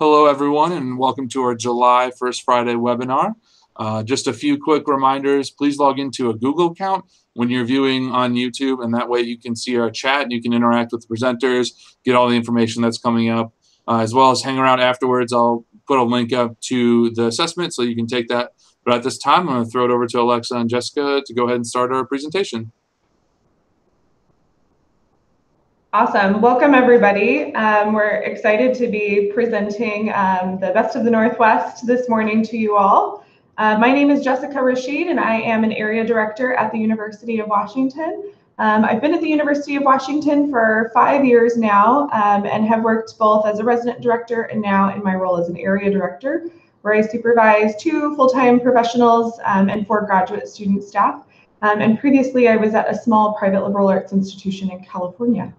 Hello, everyone, and welcome to our July First Friday webinar. Just a few quick reminders. Please log into a Google account when you're viewing on YouTube, and that way you can see our chat and you can interact with the presenters, get all the information that's coming up, as well as hang around afterwards. I'll put a link up to the assessment so you can take that. But at this time, I'm going to throw it over to Alexa and Jessica to go ahead and start our presentation. Awesome. Welcome, everybody. We're excited to be presenting the Best of the Northwest this morning to you all. My name is Jessica Rashid, and I am an area director at the University of Washington. I've been at the University of Washington for 5 years now and have worked both as a resident director and now in my role as an area director, where I supervise 2 full-time professionals and 4 graduate student staff. And previously, I was at a small private liberal arts institution in California.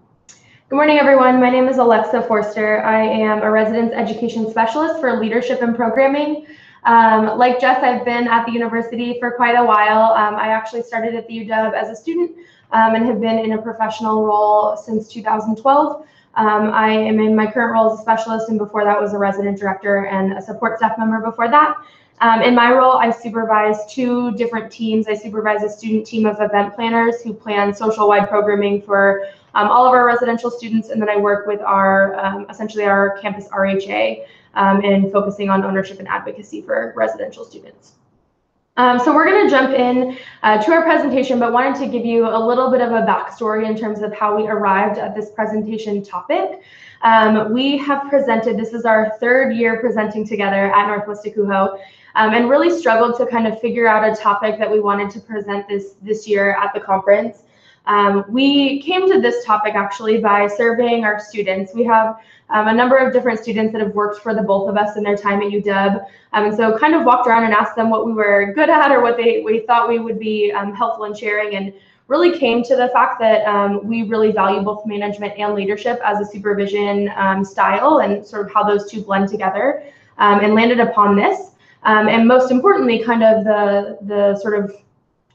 Good morning, everyone. My name is Alexa Forster. I am a residence education specialist for leadership and programming. Like Jess, I've been at the university for quite a while. I actually started at the UW as a student and have been in a professional role since 2012. I am in my current role as a specialist, and before that was a resident director and a support staff member before that. In my role, I supervise 2 different teams. I supervise a student team of event planners who plan social-wide programming for all of our residential students, and then I work with our essentially our campus RHA and focusing on ownership and advocacy for residential students. So we're going to jump in to our presentation, but wanted to give you a little bit of a backstory in terms of how we arrived at this presentation topic. We have presented, this is our 3rd year presenting together at NWACUHO, and really struggled to kind of figure out a topic that we wanted to present this year at the conference. We came to this topic actually by surveying our students. We have a number of different students that have worked for the both of us in their time at UW, and so kind of walked around and asked them what we were good at or what we thought we would be helpful in sharing, and really came to the fact that we really value both management and leadership as a supervision style, and sort of how those 2 blend together, and landed upon this. And most importantly, kind of the sort of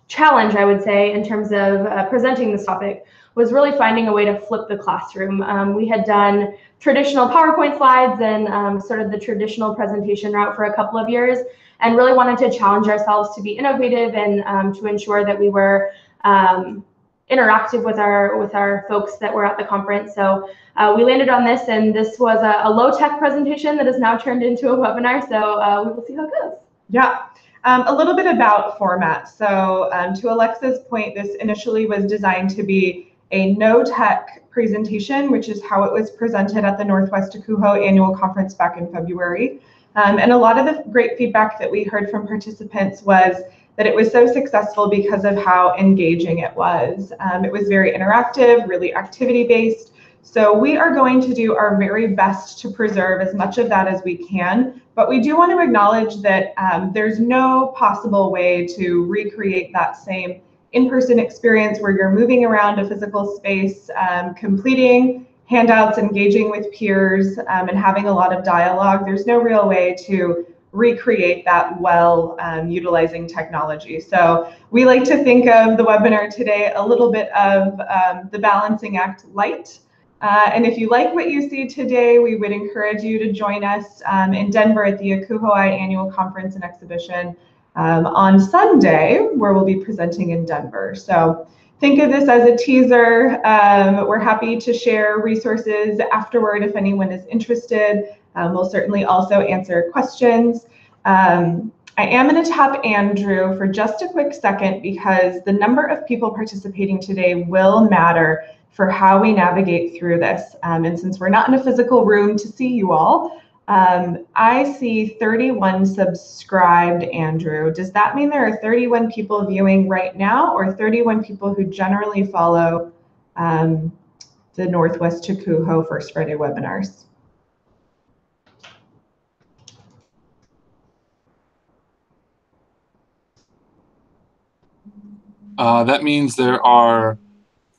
challenge, I would say, in terms of presenting this topic was really finding a way to flip the classroom. We had done traditional PowerPoint slides and sort of the traditional presentation route for a couple of years, and really wanted to challenge ourselves to be innovative and to ensure that we were interactive with our folks that were at the conference. So we landed on this, and this was a low-tech presentation that has now turned into a webinar, so we will see how it goes. Yeah. A little bit about format. So to Alexa's point, this initially was designed to be a no-tech presentation, which is how it was presented at the NWACUHO annual conference back in February. And a lot of the great feedback that we heard from participants was that it was so successful because of how engaging it was. It was very interactive, really activity-based. So we are going to do our very best to preserve as much of that as we can, but we do want to acknowledge that there's no possible way to recreate that same in-person experience where you're moving around a physical space, completing handouts, engaging with peers, and having a lot of dialogue. There's no real way to recreate that well utilizing technology. So we like to think of the webinar today a little bit of the balancing act light. And if you like what you see today, we would encourage you to join us in Denver at the NWACUHO annual conference and exhibition on Sunday, where we'll be presenting in Denver. So think of this as a teaser. We're happy to share resources afterward if anyone is interested. We'll certainly also answer questions. I am going to tap Andrew for just a quick second because the number of people participating today will matter for how we navigate through this. And since we're not in a physical room to see you all, I see 31 subscribed, Andrew. Does that mean there are 31 people viewing right now, or 31 people who generally follow the NWACUHO First Friday webinars? That means there are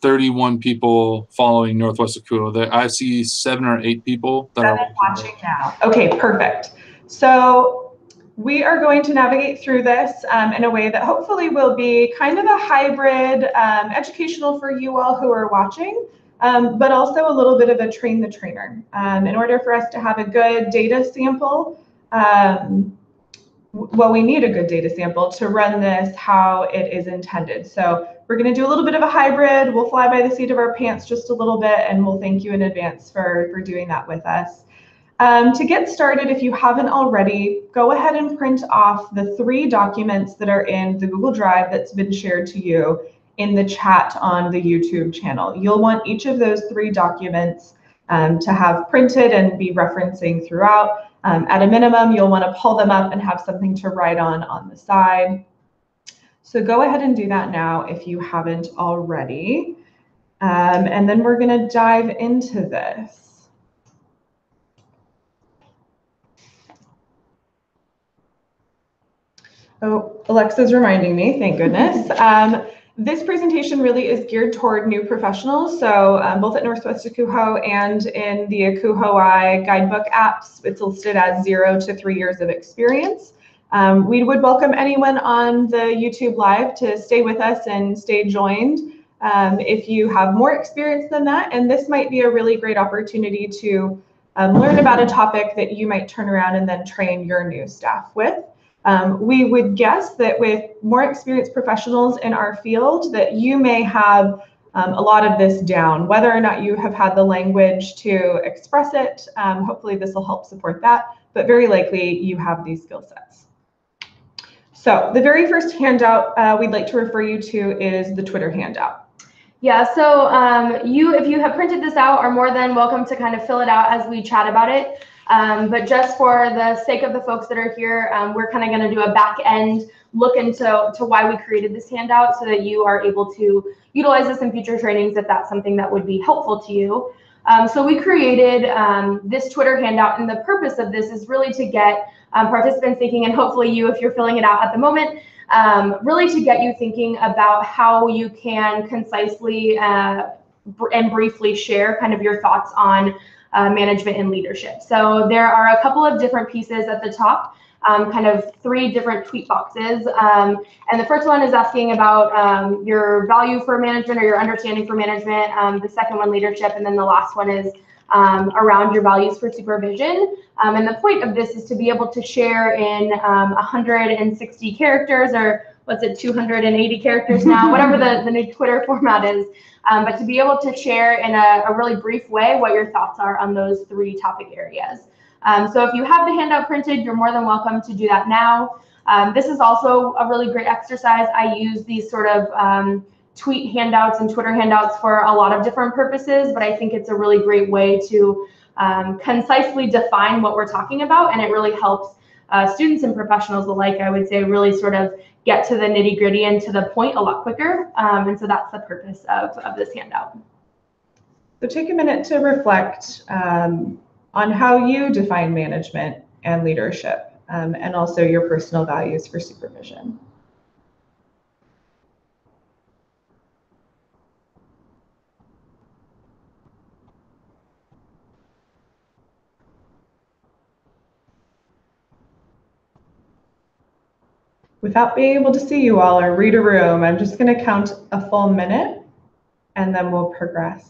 31 people following NWACUHO. I see 7 or 8 people that are watching now. Okay, perfect. So we are going to navigate through this in a way that hopefully will be kind of a hybrid educational for you all who are watching, but also a little bit of a train the trainer. In order for us to have a good data sample, well, we need a good data sample to run this how it is intended. So we're going to do a little bit of a hybrid. We'll fly by the seat of our pants just a little bit, and we'll thank you in advance for doing that with us. To get started, if you haven't already, go ahead and print off the 3 documents that are in the Google Drive that's been shared to you in the chat on the YouTube channel. You'll want each of those 3 documents to have printed and be referencing throughout. At a minimum, you'll want to pull them up and have something to write on the side. So go ahead and do that now if you haven't already. And then we're going to dive into this. Oh, Alexa's reminding me, thank goodness. This presentation really is geared toward new professionals. So both at Northwest ACUHO and in the ACUHO guidebook apps, it's listed as 0 to 3 years of experience. We would welcome anyone on the YouTube Live to stay with us and stay joined if you have more experience than that. And this might be a really great opportunity to learn about a topic that you might turn around and then train your new staff with. We would guess that with more experienced professionals in our field that you may have a lot of this down, whether or not you have had the language to express it. Hopefully this will help support that, but very likely you have these skill sets. So the very first handout we'd like to refer you to is the Twitter handout. Yeah, so if you have printed this out, are more than welcome to kind of fill it out as we chat about it. But just for the sake of the folks that are here, we're kind of going to do a back end look into why we created this handout so that you are able to utilize this in future trainings if that's something that would be helpful to you. So we created this Twitter handout, and the purpose of this is really to get participants thinking, and hopefully you, if you're filling it out at the moment, really to get you thinking about how you can concisely and briefly share kind of your thoughts on management and leadership. So there are a couple of different pieces at the top, kind of 3 different tweet boxes. And the first one is asking about your value for management or your understanding for management. The second one, leadership. And then the last one is around your values for supervision. And the point of this is to be able to share in 160 characters, or what's it, 280 characters now, whatever the new Twitter format is. But to be able to share in a really brief way what your thoughts are on those 3 topic areas. So if you have the handout printed, you're more than welcome to do that now. This is also a really great exercise. I use these sort of tweet handouts and Twitter handouts for a lot of different purposes, but I think it's a really great way to concisely define what we're talking about, and it really helps students and professionals alike, I would say, really sort of get to the nitty gritty and to the point a lot quicker. And so that's the purpose of this handout. So take a minute to reflect on how you define management and leadership, and also your personal values for supervision. Without being able to see you all or read a room, I'm just going to count a full minute and then we'll progress.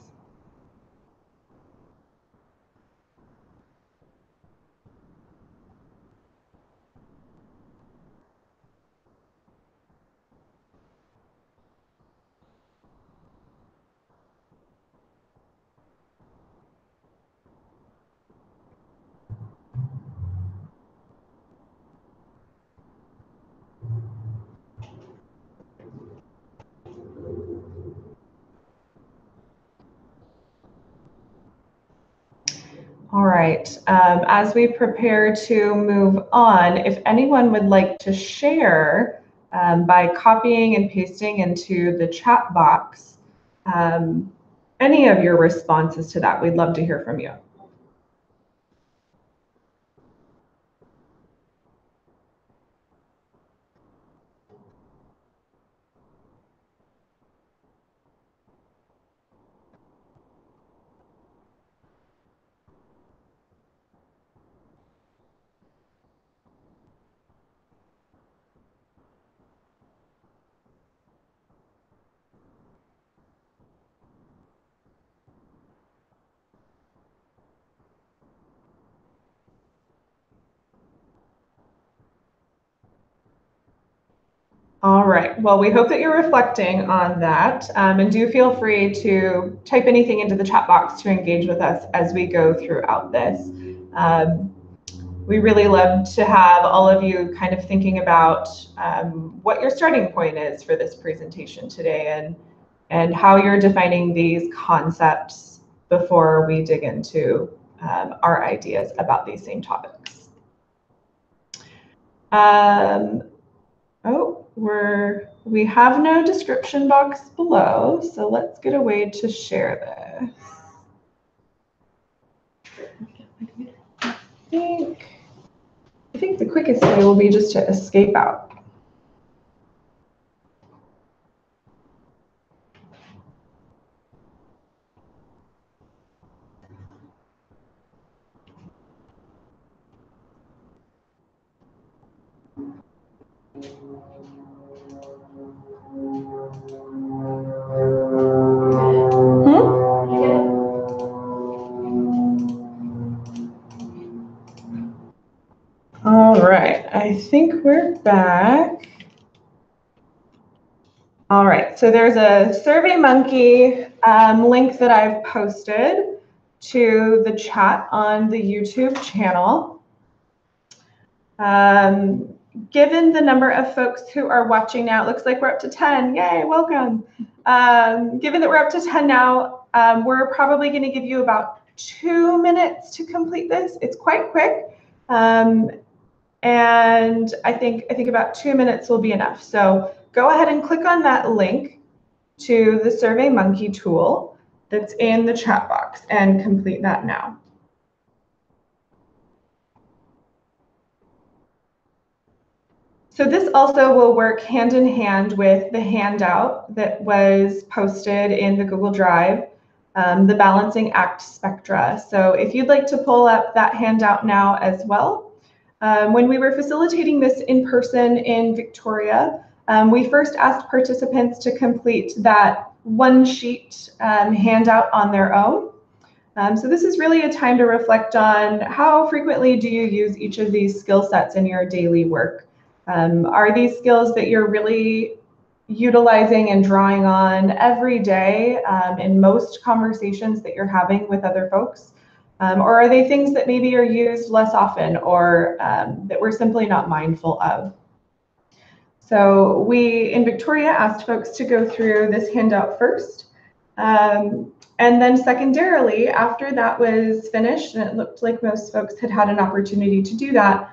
All right, as we prepare to move on, if anyone would like to share by copying and pasting into the chat box any of your responses to that, we'd love to hear from you. All right, well, we hope that you're reflecting on that, and do feel free to type anything into the chat box to engage with us as we go throughout this. We really love to have all of you kind of thinking about what your starting point is for this presentation today, and how you're defining these concepts before we dig into our ideas about these same topics. Oh, we have no description box below, so let's get a way to share this. I think the quickest way will be just to escape out. All right, I think we're back. All right, so there's a SurveyMonkey link that I've posted to the chat on the YouTube channel. Given the number of folks who are watching now, it looks like we're up to 10. Yay, welcome. Given that we're up to 10 now, we're probably going to give you about 2 minutes to complete this. It's quite quick. And I think about 2 minutes will be enough. So go ahead and click on that link to the SurveyMonkey tool that's in the chat box and complete that now. So this also will work hand in hand with the handout that was posted in the Google Drive, the Balancing Act Spectra. So if you'd like to pull up that handout now as well. When we were facilitating this in person in Victoria, we first asked participants to complete that one sheet handout on their own. So this is really a time to reflect on how frequently do you use each of these skill sets in your daily work. Are these skills that you're really utilizing and drawing on every day in most conversations that you're having with other folks? Or are they things that maybe are used less often, or that we're simply not mindful of? So we, in Victoria, asked folks to go through this handout first. And then secondarily, after that was finished, and it looked like most folks had had an opportunity to do that,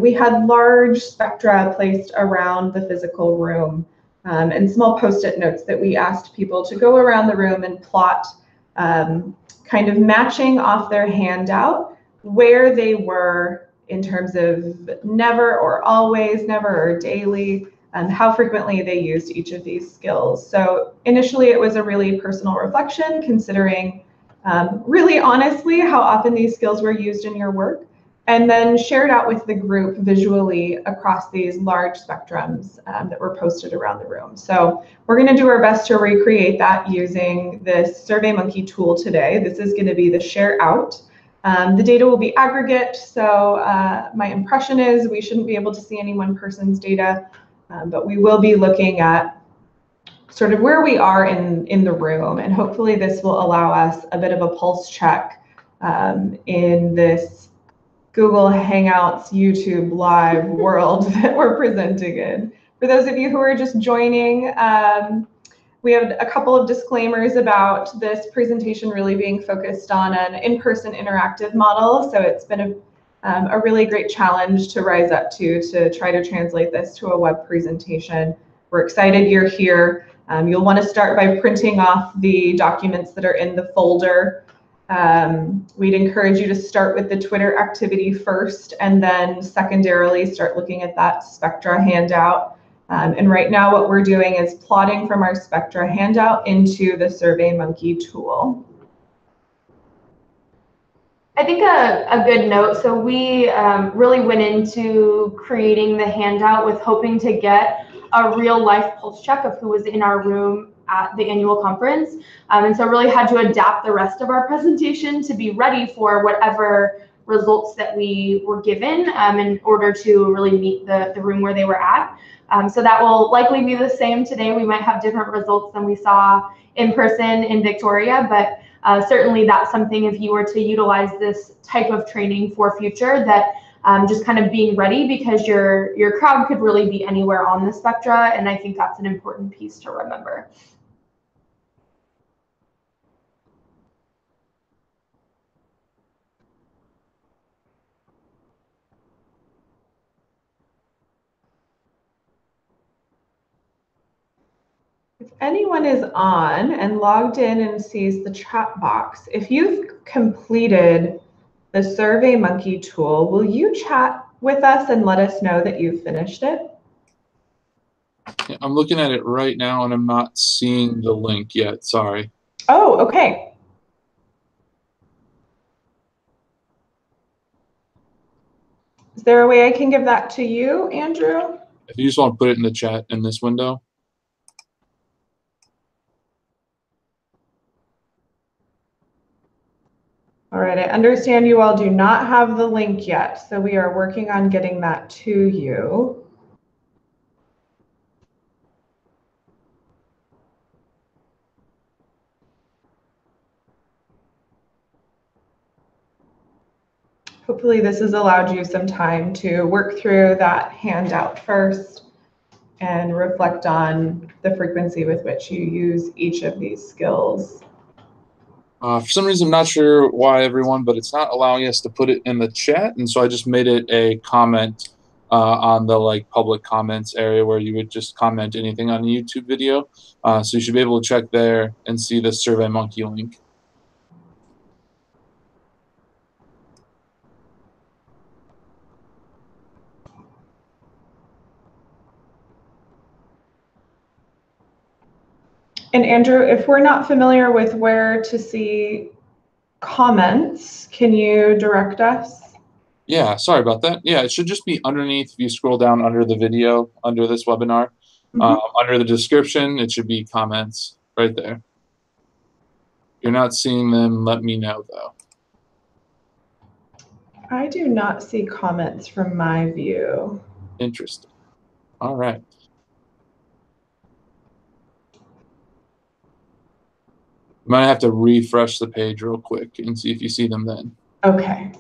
we had large spectra placed around the physical room, and small Post-it notes that we asked people to go around the room and plot, kind of matching off their handout where they were in terms of never or always, never or daily, and how frequently they used each of these skills. So initially it was a really personal reflection, considering really honestly how often these skills were used in your work, and then shared out with the group visually across these large spectrums that were posted around the room. So we're going to do our best to recreate that using this SurveyMonkey tool today. This is going to be the share out. The data will be aggregate, so my impression is we shouldn't be able to see any one person's data, but we will be looking at sort of where we are in the room, and hopefully this will allow us a bit of a pulse check in this Google Hangouts YouTube Live world that we're presenting in. For those of you who are just joining, we have a couple of disclaimers about this presentation really being focused on an in-person interactive model. So it's been a really great challenge to rise up to try to translate this to a web presentation. We're excited you're here. You'll want to start by printing off the documents that are in the folder. We'd encourage you to start with the Twitter activity first, and then secondarily start looking at that Spectra handout. And right now what we're doing is plotting from our Spectra handout into the SurveyMonkey tool. I think a good note, so we really went into creating the handout with hoping to get a real life pulse check of who was in our room at the annual conference. And so really had to adapt the rest of our presentation to be ready for whatever results that we were given in order to really meet the room where they were at. So that will likely be the same today. We might have different results than we saw in person in Victoria, but certainly that's something, if you were to utilize this type of training for future, that just kind of being ready, because your crowd could really be anywhere on the spectra, and I think that's an important piece to remember. If anyone is on and logged in and sees the chat box, if you've completed the SurveyMonkey tool, will you chat with us and let us know that you've finished it? Yeah, I'm looking at it right now and I'm not seeing the link yet. Sorry. Oh, okay. Is there a way I can give that to you, Andrew? If you just want to put it in the chat in this window. All right, I understand you all do not have the link yet, so we are working on getting that to you. Hopefully this has allowed you some time to work through that handout first and reflect on the frequency with which you use each of these skills. For some reason, I'm not sure why, everyone, but it's not allowing us to put it in the chat, and so I just made it a comment on the public comments area where you would just comment anything on a YouTube video. So you should be able to check there and see the SurveyMonkey link. And Andrew, if we're not familiar with where to see comments, can you direct us? Yeah, sorry about that. Yeah, it should just be underneath. If you scroll down under the video, under this webinar, under the description, it should be comments right there. If you're not seeing them, let me know, though. I do not see comments from my view. Interesting. All right. You might have to refresh the page real quick and see if you see them then. Okay.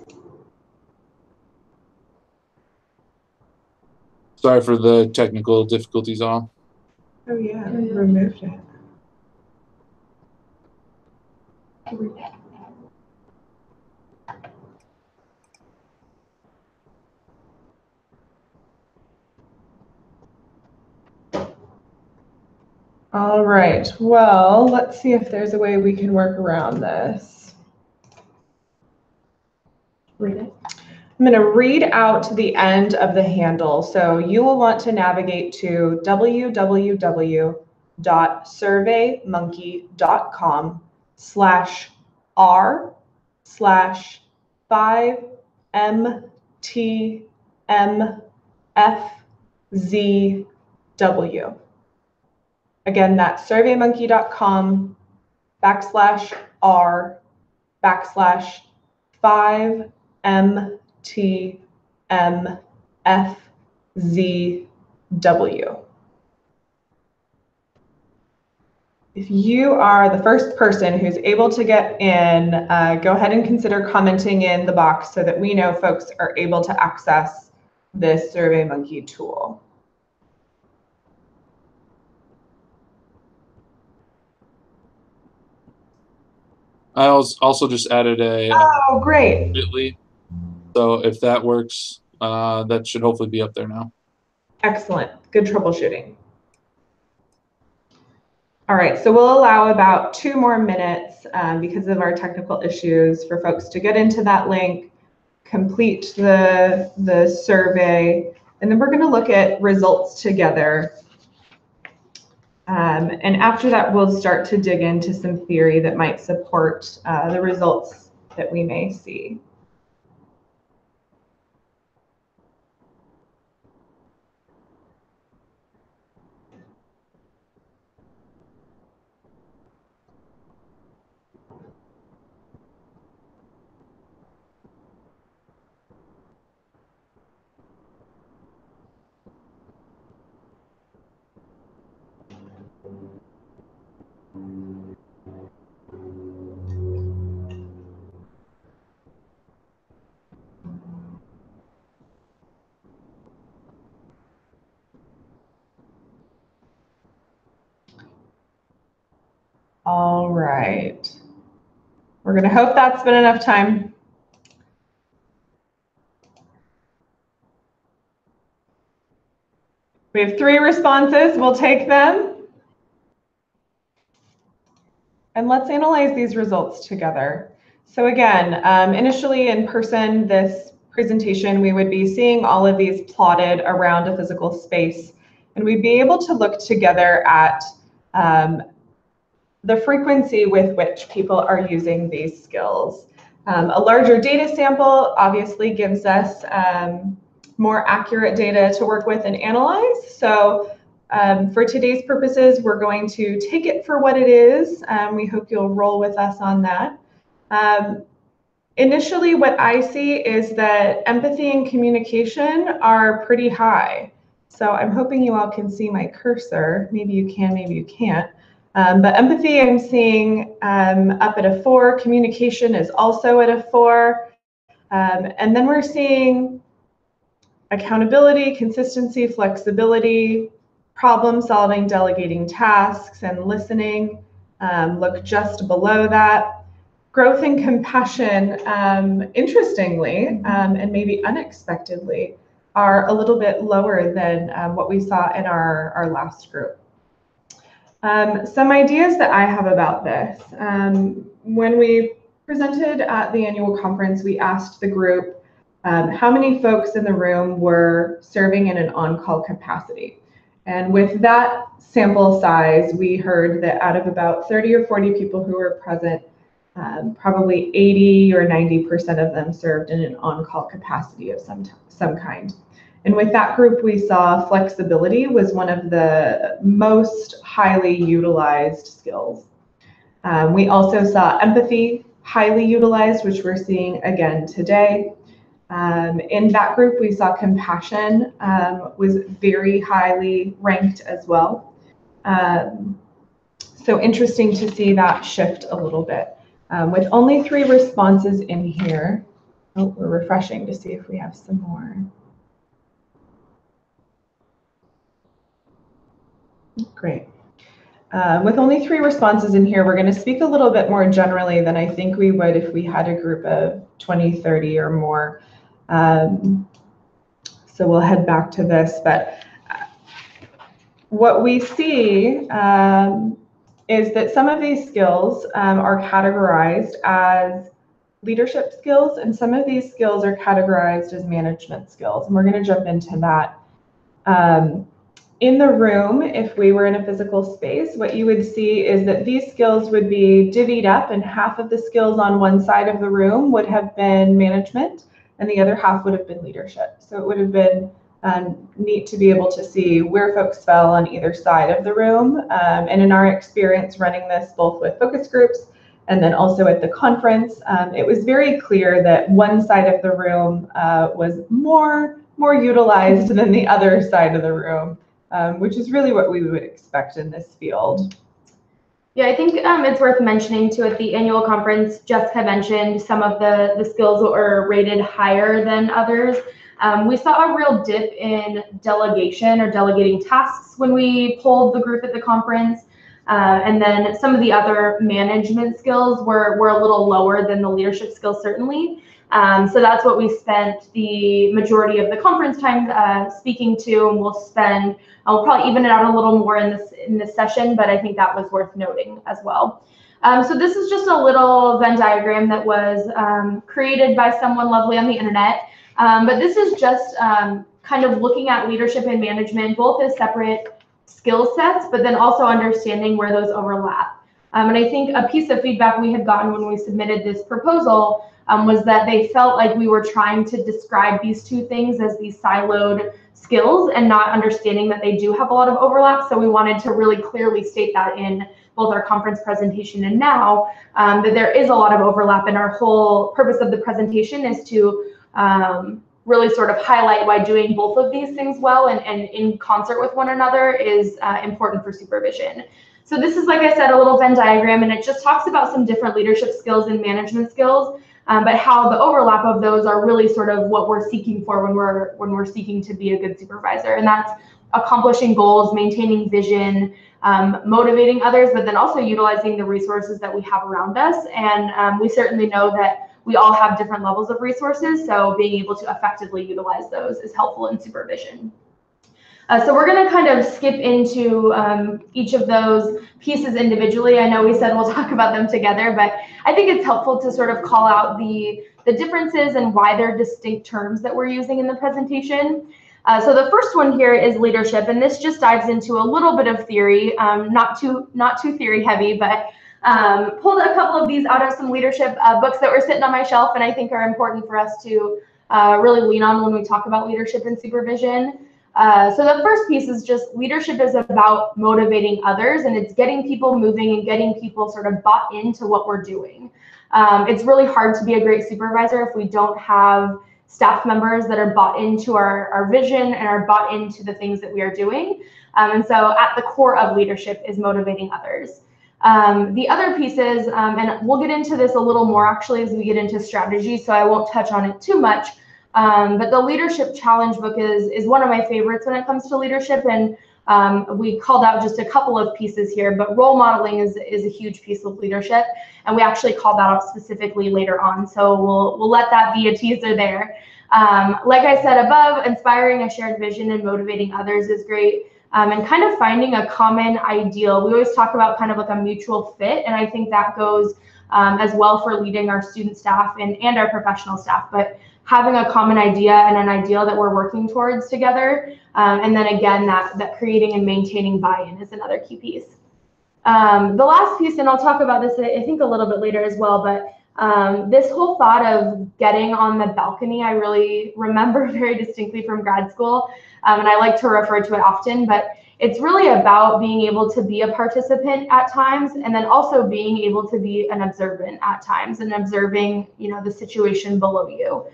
Sorry for the technical difficulties all. Oh yeah, I removed it. All right, well, let's see if there's a way we can work around this. Read it. I'm going to read out the end of the handle. So you will want to navigate to www.surveymonkey.com/r/5mtmfzw. Again, that's surveymonkey.com/r/5mtmfzw. If you are the first person who's able to get in, go ahead and consider commenting in the box so that we know folks are able to access this SurveyMonkey tool. I also just added a Oh, great. bit.ly. So if that works, that should hopefully be up there now. Excellent. Good troubleshooting. All right, so we'll allow about 2 more minutes because of our technical issues for folks to get into that link, complete the survey, and then we're going to look at results together. And after that, we'll start to dig into some theory that might support the results that we may see. All right. We're going to hope that's been enough time. We have 3 responses. We'll take them. And let's analyze these results together. So again, initially in person, this presentation, we would be seeing all of these plotted around a physical space, and we'd be able to look together at the frequency with which people are using these skills. A larger data sample obviously gives us more accurate data to work with and analyze. So for today's purposes, we're going to take it for what it is. We hope you'll roll with us on that. Initially, what I see is that empathy and communication are pretty high. So I'm hoping you all can see my cursor. Maybe you can, maybe you can't. But empathy I'm seeing up at a 4. Communication is also at a 4. And then we're seeing accountability, consistency, flexibility, problem solving, delegating tasks, and listening look just below that. Growth and compassion, interestingly, and maybe unexpectedly, are a little bit lower than what we saw in our last group. Some ideas that I have about this. When we presented at the annual conference, we asked the group how many folks in the room were serving in an on-call capacity. And with that sample size, we heard that out of about 30 or 40 people who were present, probably 80 or 90% of them served in an on-call capacity of some kind. And with that group, we saw flexibility was one of the most highly utilized skills. We also saw empathy highly utilized, which we're seeing again today. In that group, we saw compassion was very highly ranked as well. So interesting to see that shift a little bit. With only 3 responses in here, oh, we're refreshing to see if we have some more. Great. With only 3 responses in here, we're going to speak a little bit more generally than I think we would if we had a group of 20, 30 or more. So we'll head back to this, but what we see is that some of these skills are categorized as leadership skills, and some of these skills are categorized as management skills, and we're going to jump into that. In the room, if we were in a physical space, what you would see is that these skills would be divvied up, and half of the skills on one side of the room would have been management, and the other half would have been leadership. So it would have been neat to be able to see where folks fell on either side of the room. And in our experience running this both with focus groups and then also at the conference, it was very clear that one side of the room was more utilized than the other side of the room, which is really what we would expect in this field. Yeah, I think it's worth mentioning too, at the annual conference, Jessica mentioned some of the skills that were rated higher than others. We saw a real dip in delegation or delegating tasks when we polled the group at the conference. And then some of the other management skills were a little lower than the leadership skills, certainly. So that's what we spent the majority of the conference time speaking to, and we'll probably even it out a little more in this session, but I think that was worth noting as well. So this is just a little Venn diagram that was created by someone lovely on the internet. But this is just kind of looking at leadership and management, both as separate skill sets, but then also understanding where those overlap. And I think a piece of feedback we had gotten when we submitted this proposal was that they felt like we were trying to describe these two things as these siloed skills and not understanding that they do have a lot of overlap. So we wanted to really clearly state that in both our conference presentation and now, that there is a lot of overlap, and our whole purpose of the presentation is to really sort of highlight why doing both of these things well and in concert with one another is important for supervision. So this is, like I said, a little Venn diagram, and it just talks about some different leadership skills and management skills, but how the overlap of those are really sort of what we're seeking for when we're seeking to be a good supervisor. And that's accomplishing goals, maintaining vision, motivating others, but then also utilizing the resources that we have around us. And we certainly know that we all have different levels of resources, so being able to effectively utilize those is helpful in supervision. So we're going to kind of skip into each of those pieces individually. I know we said we'll talk about them together, but I think it's helpful to sort of call out the differences and why they're distinct terms that we're using in the presentation. So the first one here is leadership, and this just dives into a little bit of theory, not too theory heavy, but pulled a couple of these out of some leadership books that were sitting on my shelf and I think are important for us to really lean on when we talk about leadership and supervision. So the first piece is just leadership is about motivating others, and it's getting people moving and getting people sort of bought into what we're doing. It's really hard to be a great supervisor if we don't have staff members that are bought into our vision and are bought into the things that we are doing. And so at the core of leadership is motivating others. The other pieces, and we'll get into this a little more actually as we get into strategy, so I won't touch on it too much. But the leadership challenge book is one of my favorites when it comes to leadership, and we called out just a couple of pieces here, but role modeling is a huge piece of leadership, and we actually called that out specifically later on, so we'll let that be a teaser there. Like I said above, inspiring a shared vision and motivating others is great, and kind of finding a common ideal. We always talk about kind of like a mutual fit, and I think that goes as well for leading our student staff and our professional staff, but having a common idea and an ideal that we're working towards together. And then again, that creating and maintaining buy-in is another key piece. The last piece, and I'll talk about this I think a little bit later as well, but this whole thought of getting on the balcony, I really remember very distinctly from grad school, and I like to refer to it often, but it's really about being able to be a participant at times, and then also being able to be an observant at times and observing, the situation below you.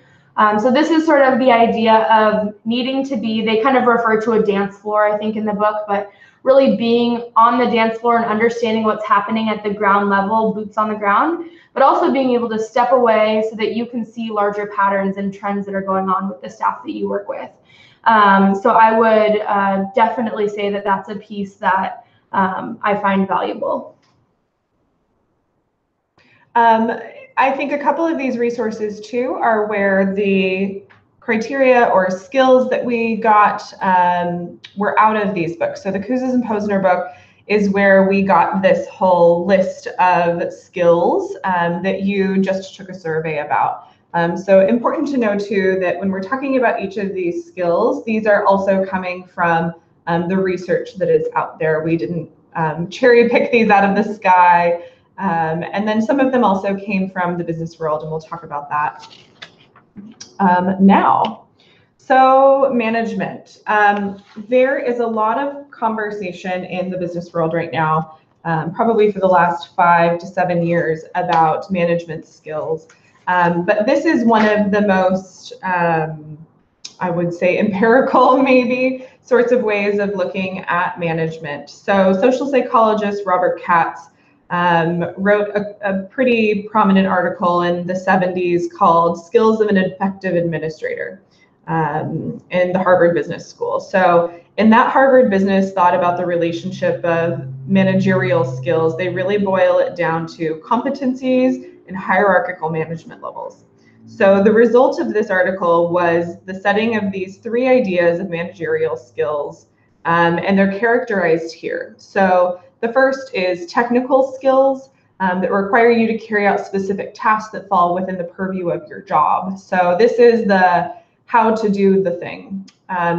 So this is sort of the idea of needing to be, they kind of refer to a dance floor, I think, in the book, but really being on the dance floor and understanding what's happening at the ground level, boots on the ground, but also being able to step away so that you can see larger patterns and trends that are going on with the staff that you work with. So I would definitely say that that's a piece that I find valuable. I think a couple of these resources too are where the criteria or skills that we got were out of these books. So the Kouzes and Posner book is where we got this whole list of skills that you just took a survey about. So important to know too that when we're talking about each of these skills, these are also coming from the research that is out there. We didn't cherry pick these out of the sky. And then some of them also came from the business world, and we'll talk about that now. So management. There is a lot of conversation in the business world right now, probably for the last 5 to 7 years, about management skills. But this is one of the most, I would say, empirical maybe sorts of ways of looking at management. So social psychologist Robert Katz wrote a pretty prominent article in the 70s called Skills of an Effective Administrator in the Harvard Business School. So in that Harvard Business thought about the relationship of managerial skills, they really boil it down to competencies and hierarchical management levels. So the result of this article was the setting of these 3 ideas of managerial skills, and they're characterized here. So the first is technical skills that require you to carry out specific tasks that fall within the purview of your job. So this is the how to do the thing.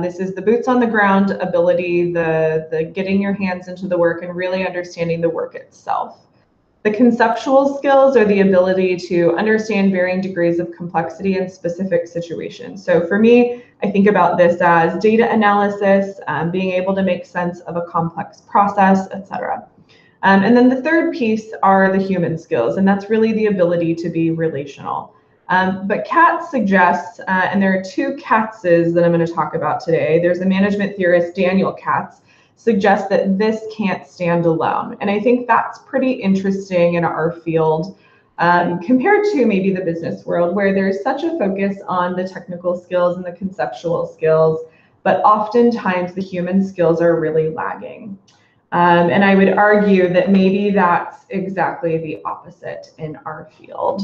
This is the boots on the ground ability, the getting your hands into the work and really understanding the work itself. The conceptual skills are the ability to understand varying degrees of complexity in specific situations. So for me, I think about this as data analysis, being able to make sense of a complex process, etc. And then the third piece are the human skills, and that's really the ability to be relational. But Katz suggests, and there are 2 Katzes that I'm going to talk about today. There's a management theorist, Daniel Katz, suggests that this can't stand alone. And I think that's pretty interesting in our field compared to maybe the business world, where there's such a focus on the technical skills and the conceptual skills, but oftentimes the human skills are really lagging. And I would argue that maybe that's exactly the opposite in our field.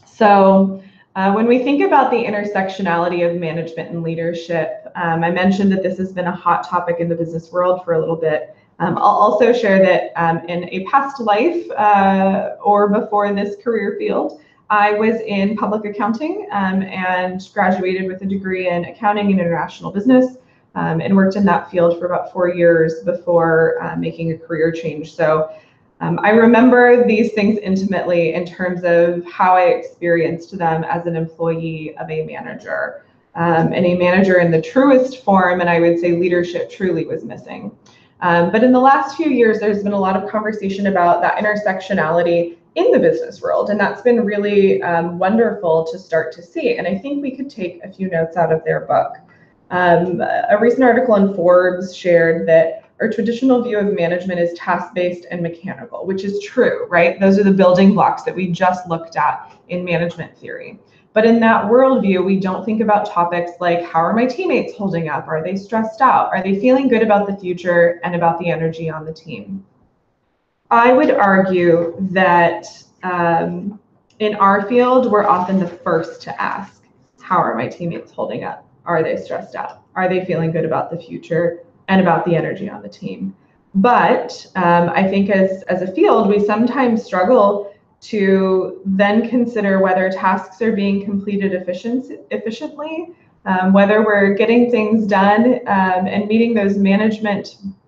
So when we think about the intersectionality of management and leadership, I mentioned that this has been a hot topic in the business world for a little bit. I'll also share that in a past life or before this career field, I was in public accounting and graduated with a degree in accounting and international business and worked in that field for about 4 years before making a career change. So I remember these things intimately in terms of how I experienced them as an employee of a manager. And a manager in the truest form, and I would say leadership truly was missing. But in the last few years, there's been a lot of conversation about that intersectionality in the business world, and that's been really wonderful to start to see. And I think we could take a few notes out of their book. A recent article in Forbes shared that our traditional view of management is task-based and mechanical, which is true, right? Those are the building blocks that we just looked at in management theory. But in that worldview, we don't think about topics like, how are my teammates holding up? Are they stressed out? Are they feeling good about the future and about the energy on the team? I would argue that in our field, we're often the first to ask, how are my teammates holding up? Are they stressed out? Are they feeling good about the future and about the energy on the team? But I think as a field, we sometimes struggle to then consider whether tasks are being completed efficiently, whether we're getting things done and meeting those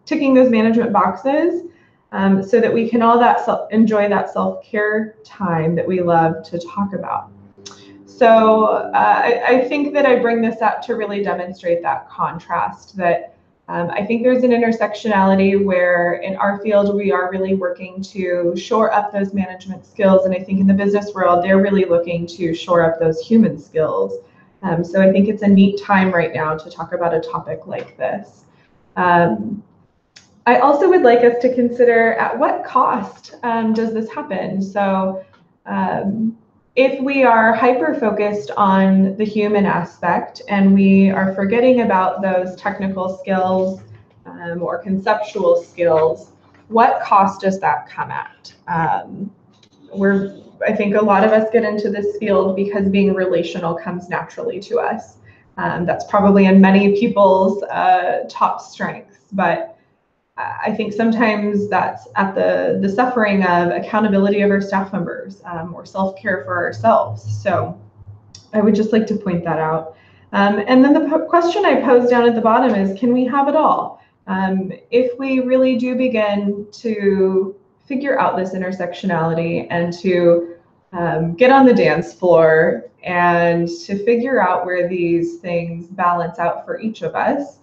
ticking those management boxes, so that we can all enjoy that self-care time that we love to talk about. So I think that I bring this up to really demonstrate that contrast, that I think there's an intersectionality where in our field, we are really working to shore up those management skills. And I think in the business world, they're really looking to shore up those human skills. So I think it's a neat time right now to talk about a topic like this. I also would like us to consider at what cost does this happen? So if we are hyper-focused on the human aspect and we are forgetting about those technical skills or conceptual skills, what cost does that come at? I think a lot of us get into this field because being relational comes naturally to us. That's probably in many people's top strengths, but I think sometimes that's at the suffering of accountability of our staff members or self-care for ourselves. So I would just like to point that out. And then the question I posed down at the bottom is, can we have it all? If we really do begin to figure out this intersectionality and to get on the dance floor and to figure out where these things balance out for each of us,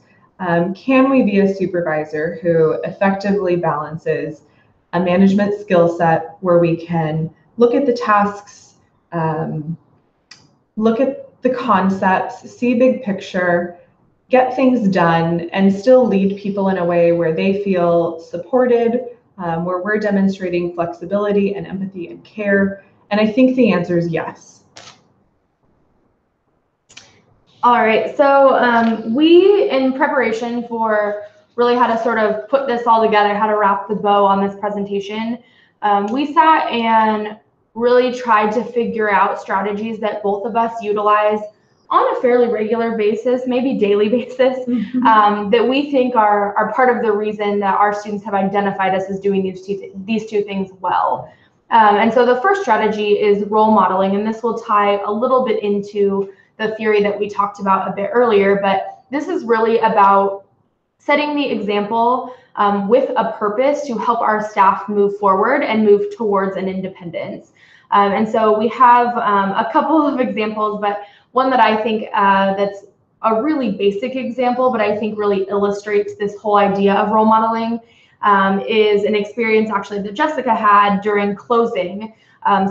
can we be a supervisor who effectively balances a management skill set where we can look at the tasks, look at the concepts, see big picture, get things done, and still lead people in a way where they feel supported, where we're demonstrating flexibility and empathy and care? And I think the answer is yes. All right, so we, in preparation for really how to sort of put this all together, how to wrap the bow on this presentation, we sat and really tried to figure out strategies that both of us utilize on a fairly regular basis, maybe daily basis, that we think are part of the reason that our students have identified us as doing these two things well. And so the first strategy is role modeling, and this will tie a little bit into the theory that we talked about a bit earlier, but this is really about setting the example with a purpose to help our staff move forward and move towards an independence. And so we have a couple of examples, but one that I think that's a really basic example, but I think really illustrates this whole idea of role modeling is an experience actually that Jessica had during closing.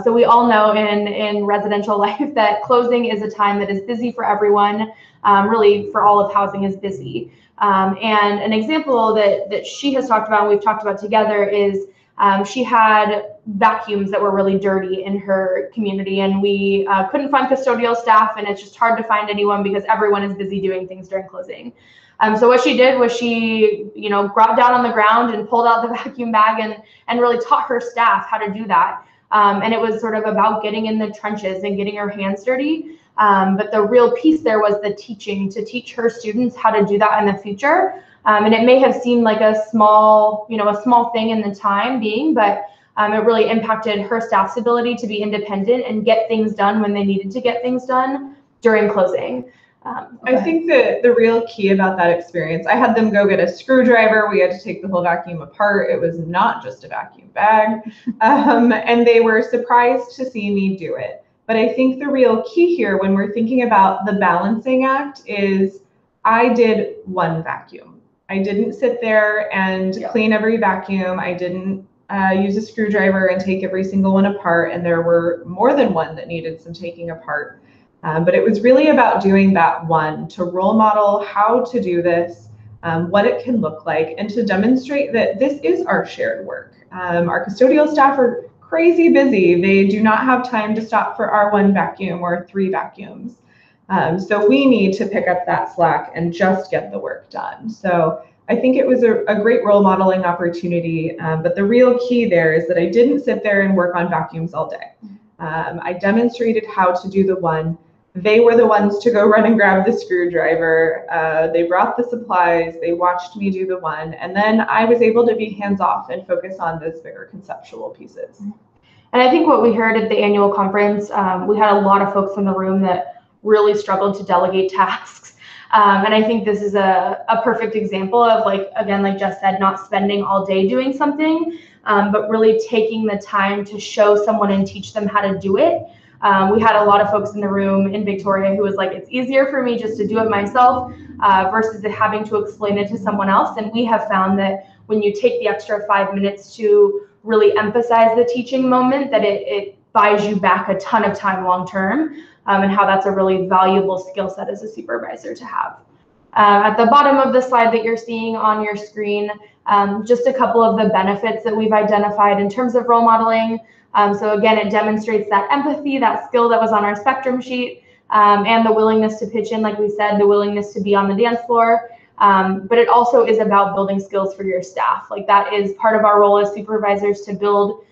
So we all know in residential life that closing is a time that is busy for everyone, really for all of housing is busy. And an example that she has talked about and we've talked about together is she had vacuums that were really dirty in her community, and we couldn't find custodial staff, and it's just hard to find anyone because everyone is busy doing things during closing. So what she did was she, got down on the ground and pulled out the vacuum bag and really taught her staff how to do that. And it was sort of about getting in the trenches and getting her hands dirty. But the real piece there was the teaching, to teach her students how to do that in the future. And it may have seemed like a small thing in the time being, but it really impacted her staff's ability to be independent and get things done when they needed to get things done during closing. I think that the real key about that experience, I had them go get a screwdriver. We had to take the whole vacuum apart. It was not just a vacuum bag. And they were surprised to see me do it. But I think the real key here when we're thinking about the balancing act is I did one vacuum. I didn't sit there and clean every vacuum. I didn't use a screwdriver and take every single one apart. And there were more than one that needed some taking apart. But it was really about doing that one to role model how to do this, what it can look like, and to demonstrate that this is our shared work. Our custodial staff are crazy busy. They do not have time to stop for our one vacuum or 3 vacuums. So we need to pick up that slack and just get the work done. So I think it was a great role modeling opportunity. But the real key there is that I didn't sit there and work on vacuums all day. I demonstrated how to do the one. They were the ones to go run and grab the screwdriver. They brought the supplies. They watched me do the one. And then I was able to be hands off and focus on those bigger conceptual pieces. And I think what we heard at the annual conference, we had a lot of folks in the room that really struggled to delegate tasks. And I think this is a perfect example of, like Jess said, not spending all day doing something, but really taking the time to show someone and teach them how to do it. We had a lot of folks in the room in Victoria who was like, it's easier for me just to do it myself versus having to explain it to someone else. And we have found that when you take the extra 5 minutes to really emphasize the teaching moment, that it buys you back a ton of time long term, and how that's a really valuable skill set as a supervisor to have. At the bottom of the slide that you're seeing on your screen, just a couple of the benefits that we've identified in terms of role modeling. So again, it demonstrates that empathy, that skill that was on our spectrum sheet, and the willingness to pitch in, like we said, the willingness to be on the dance floor. But it also is about building skills for your staff. Like, that is part of our role as supervisors, to build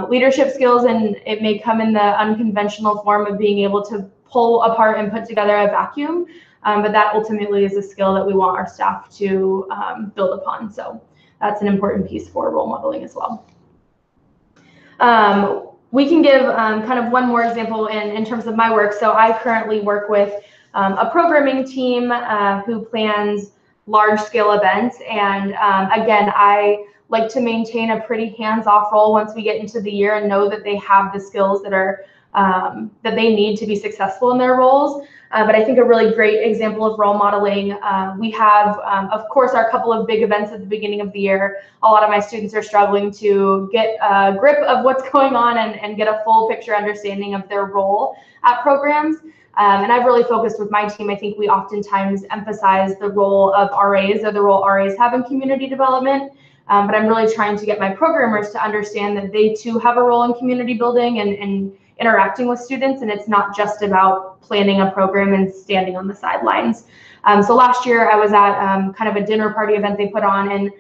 leadership skills, and it may come in the unconventional form of being able to pull apart and put together a vacuum. But that ultimately is a skill that we want our staff to build upon. So that's an important piece for role modeling as well. We can give kind of one more example in terms of my work. So I currently work with a programming team who plans large-scale events. And again, I like to maintain a pretty hands-off role once we get into the year and know that they have the skills that are that they need to be successful in their roles. But I think a really great example of role modeling, we have, of course, our couple of big events at the beginning of the year. A lot of my students are struggling to get a grip of what's going on and get a full picture understanding of their role at programs. And I've really focused with my team. I think we oftentimes emphasize the role of RAs, or the role RAs have in community development. But I'm really trying to get my programmers to understand that they too have a role in community building and interacting with students, and it's not just about planning a program and standing on the sidelines. So last year I was at kind of a dinner party event they put on, and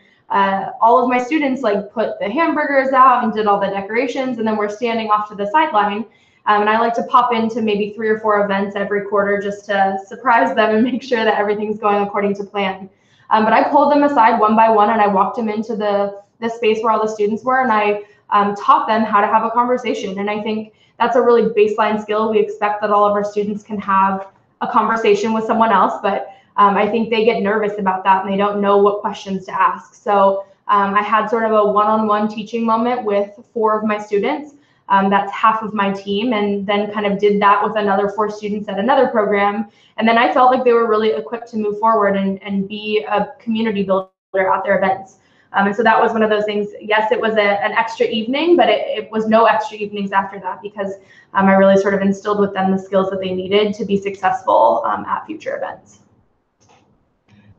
all of my students like put the hamburgers out and did all the decorations, and then we're standing off to the sideline. And I like to pop into maybe 3 or 4 events every quarter just to surprise them and make sure that everything's going according to plan. But I pulled them aside one by one, and I walked them into the space where all the students were, and I taught them how to have a conversation. And I think that's a really baseline skill. We expect that all of our students can have a conversation with someone else, but I think they get nervous about that and they don't know what questions to ask. So I had sort of a one-on-one teaching moment with 4 of my students. That's half of my team, and then kind of did that with another 4 students at another program. And then I felt like they were really equipped to move forward and be a community builder at their events. And so that was one of those things. Yes, it was an extra evening, but it was no extra evenings after that, because I really sort of instilled with them the skills that they needed to be successful at future events.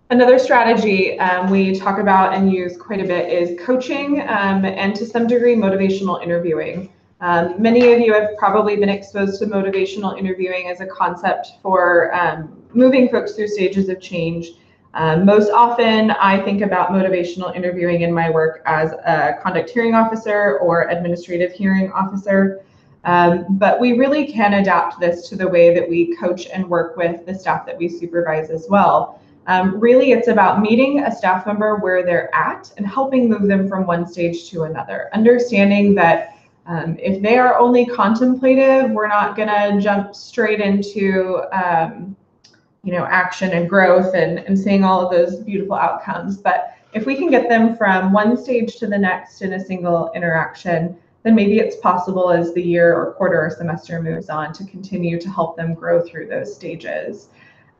Another strategy we talk about and use quite a bit is coaching and to some degree motivational interviewing. Many of you have probably been exposed to motivational interviewing as a concept for moving folks through stages of change. Most often, I think about motivational interviewing in my work as a conduct hearing officer or administrative hearing officer. But we really can adapt this to the way that we coach and work with the staff that we supervise as well. Really, it's about meeting a staff member where they're at and helping move them from one stage to another, understanding that if they are only contemplative, we're not going to jump straight into action and growth and seeing all of those beautiful outcomes. But if we can get them from one stage to the next in a single interaction, then maybe it's possible as the year or quarter or semester moves on to continue to help them grow through those stages.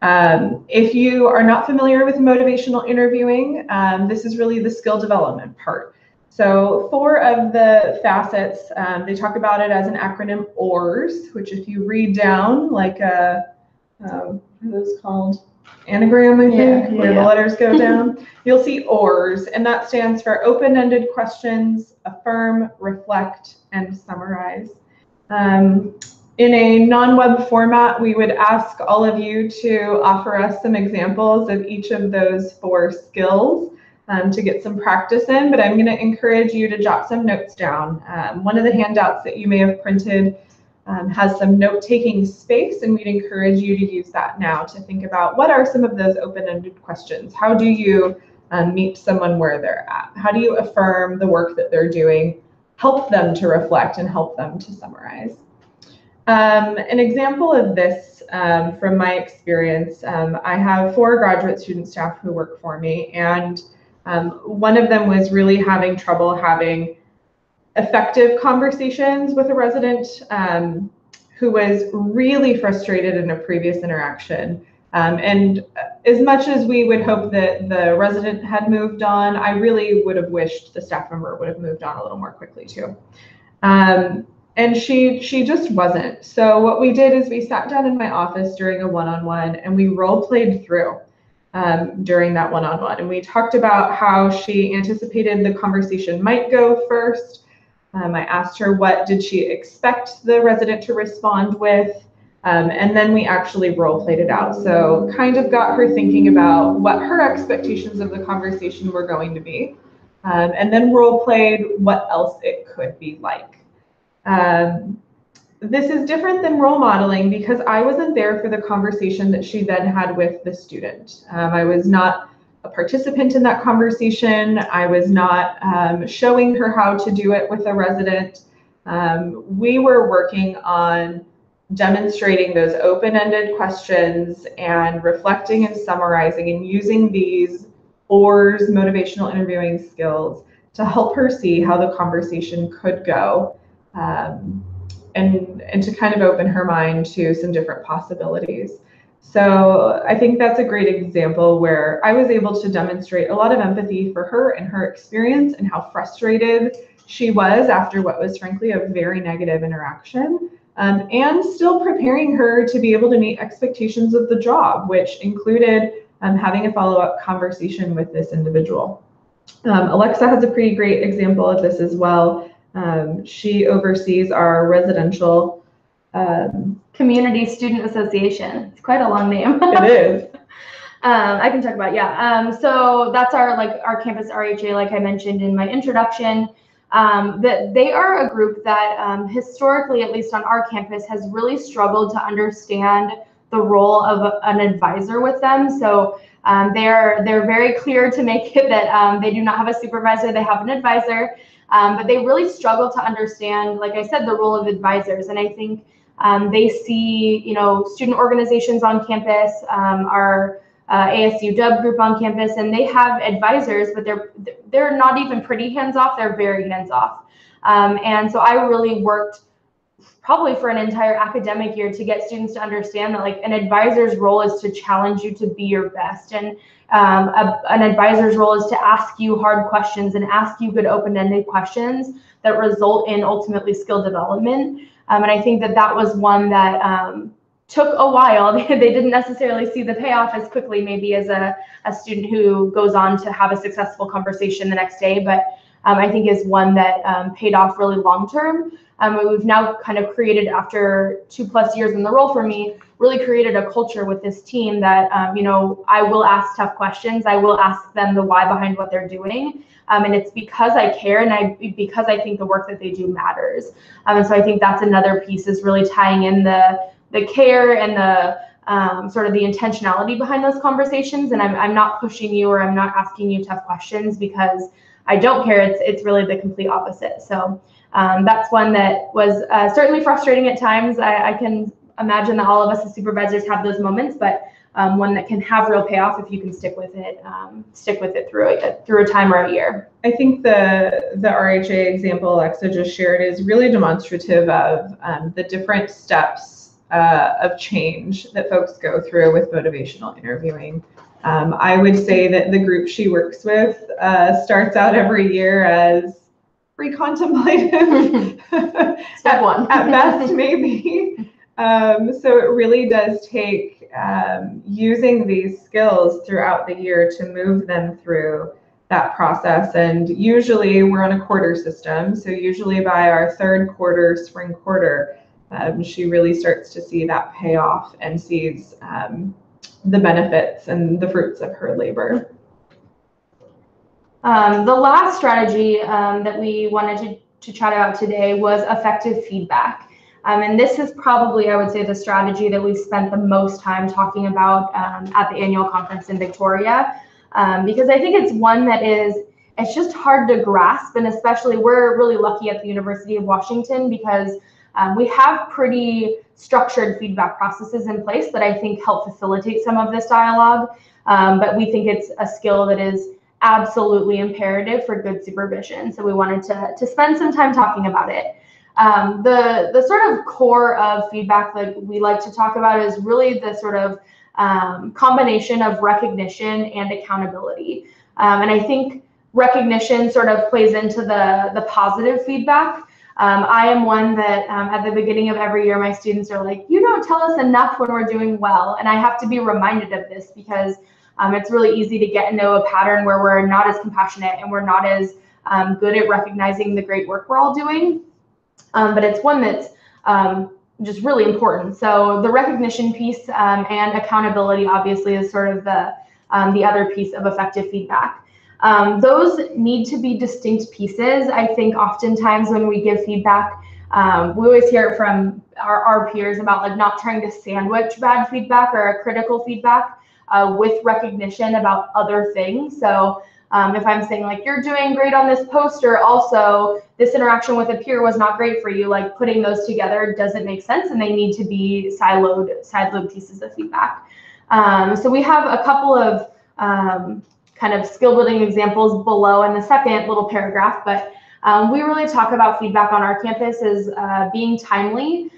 If you are not familiar with motivational interviewing, this is really the skill development part. So 4 of the facets, they talk about it as an acronym OARS, which if you read down like a, what are those called? Anagram, I think, where the letters go down. You'll see OARS, and that stands for open-ended questions, affirm, reflect, and summarize. In a non-web format, we would ask all of you to offer us some examples of each of those 4 skills to get some practice in, but I'm going to encourage you to jot some notes down. One of the handouts that you may have printed has some note-taking space, and we'd encourage you to use that now to think about what are some of those open-ended questions. How do you meet someone where they're at? How do you affirm the work that they're doing, help them to reflect, and help them to summarize? An example of this from my experience, I have 4 graduate student staff who work for me, and one of them was really having trouble having effective conversations with a resident who was really frustrated in a previous interaction. And as much as we would hope that the resident had moved on, I really would have wished the staff member would have moved on a little more quickly too. And she just wasn't. So what we did is we sat down in my office during a one-on-one and we role-played through during that one-on-one. And we talked about how she anticipated the conversation might go first. I asked her what did she expect the resident to respond with, and then we actually role-played it out. So kind of got her thinking about what her expectations of the conversation were going to be, and then role-played what else it could be like. This is different than role modeling because I wasn't there for the conversation that she then had with the student. I was not a participant in that conversation. I was not showing her how to do it with a resident. We were working on demonstrating those open-ended questions and reflecting and summarizing and using these OARS motivational interviewing skills to help her see how the conversation could go. And to kind of open her mind to some different possibilities. So I think that's a great example where I was able to demonstrate a lot of empathy for her and her experience and how frustrated she was after what was frankly a very negative interaction, and still preparing her to be able to meet expectations of the job, which included having a follow-up conversation with this individual. Alexa has a pretty great example of this as well. She oversees our residential Community Student Association. It's quite a long name. It is. I can talk about, so that's our campus RHA, like I mentioned in my introduction. That they are a group that historically, at least on our campus, has really struggled to understand the role of an advisor with them. So they're very clear to make it that they do not have a supervisor, they have an advisor. But they really struggle to understand, like I said, the role of advisors. And I think they see, student organizations on campus, our ASU Dub group on campus, and they have advisors, but they're not even pretty hands-off, they're very hands-off. And so I really worked probably for an entire academic year to get students to understand that an advisor's role is to challenge you to be your best. And an advisor's role is to ask you hard questions and ask you good open-ended questions that result in ultimately skill development. And I think that was one that took a while. They didn't necessarily see the payoff as quickly, maybe as a student who goes on to have a successful conversation the next day. But I think is one that paid off really long term. We've now kind of created, after 2+ years in the role for me, really created a culture with this team that, I will ask tough questions. I will ask them the why behind what they're doing. And it's because I care and because I think the work that they do matters. And so I think that's another piece, is really tying in the care and the sort of the intentionality behind those conversations. And I'm not pushing you, or I'm not asking you tough questions because I don't care. It's really the complete opposite. So that's one that was certainly frustrating at times. I can imagine that all of us as supervisors have those moments, but one that can have real payoff if you can stick with it through a time or a year. I think the RHA example Alexa just shared is really demonstrative of the different steps of change that folks go through with motivational interviewing. I would say that the group she works with starts out every year as pre-contemplative. Step one. At best, maybe. So it really does take using these skills throughout the year to move them through that process. And usually we're on a quarter system. So usually by our third quarter, spring quarter, she really starts to see that payoff and sees the benefits and the fruits of her labor. The last strategy that we wanted to chat about today was effective feedback. And this is probably, I would say, the strategy that we've spent the most time talking about at the annual conference in Victoria, because I think it's one that it's just hard to grasp. And especially, we're really lucky at the University of Washington because we have pretty structured feedback processes in place that I think help facilitate some of this dialogue. But we think it's a skill that is absolutely imperative for good supervision. So we wanted to spend some time talking about it. The sort of core of feedback that we like to talk about is really the sort of combination of recognition and accountability. And I think recognition sort of plays into the positive feedback. I am one that at the beginning of every year, my students are like, you don't tell us enough when we're doing well. And I have to be reminded of this because it's really easy to get into a pattern where we're not as compassionate and we're not as good at recognizing the great work we're all doing. But it's one that's just really important. So the recognition piece and accountability obviously is sort of the other piece of effective feedback. Those need to be distinct pieces. I think oftentimes when we give feedback, we always hear it from our peers about like not trying to sandwich bad feedback or a critical feedback with recognition about other things. So if I'm saying like, you're doing great on this poster, also this interaction with a peer was not great for you, like putting those together doesn't make sense, and they need to be siloed pieces of feedback. So we have a couple of kind of skill building examples below in the second little paragraph, but we really talk about feedback on our campus as being timely,